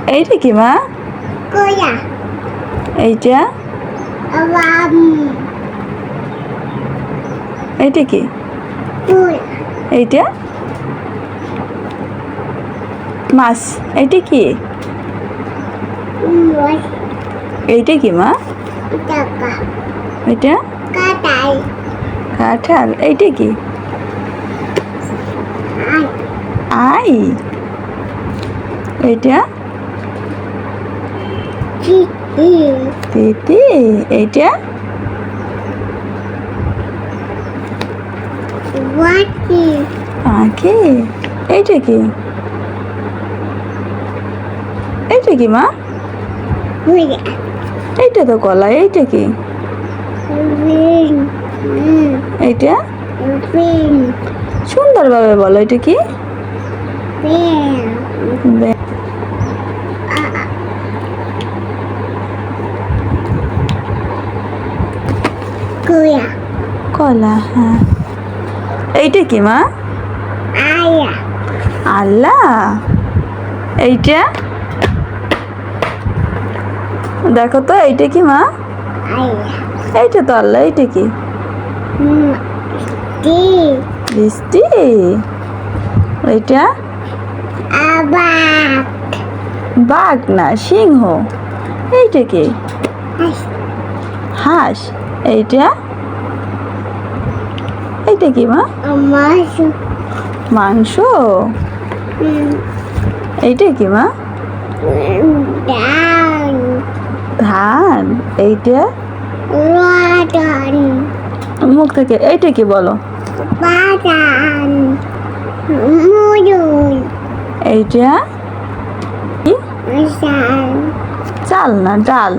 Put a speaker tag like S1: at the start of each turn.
S1: এইটা কি মা?
S2: Kuya.
S1: এইটা এইটা কি?
S2: Kuya.
S1: এইটা মাছ। এইটা কি?
S2: Mas.
S1: এইটা কি মা?
S2: Taka.
S1: এটা
S2: Katai.
S1: কাঁঠাল। এইটা কি?
S2: Ai.
S1: আই। এইটা
S2: Chichi.
S1: তিতি। এইটা
S2: Wati.
S1: পাখি। এইটা কি? এইটা কি মা?
S2: Kuya.
S1: এইটা তো কলা। এইটা কি?
S2: Ring.
S1: এইটা
S2: Ring.
S1: সুন্দরভাবে বলো। এটা কি?
S2: Bear.
S1: বে-
S2: Kuya.
S1: কলা। হ্যাঁ। এইটা কি মা?
S2: Aya.
S1: আল্লাহ। এইটা দেখো তো। এইটা কি মা?
S2: Aya.
S1: এইটা তো আল্লাহ। এইটা কি?
S2: Di.
S1: বৃষ্টি। এইটা
S2: Abak.
S1: বাঘ না, সিংহ। এইটা কি?
S2: As.
S1: হাঁস। এইটা এইটা কি মা?
S2: Amasu.
S1: মাংস। এইটা কি মা?
S2: Dan.
S1: ধান। এইটা
S2: Radan.
S1: মুখ থেকে। এইটা কি বলো?
S2: Badan. Muyun.
S1: এইটা কি?
S2: Masan.
S1: চাল না, ডাল।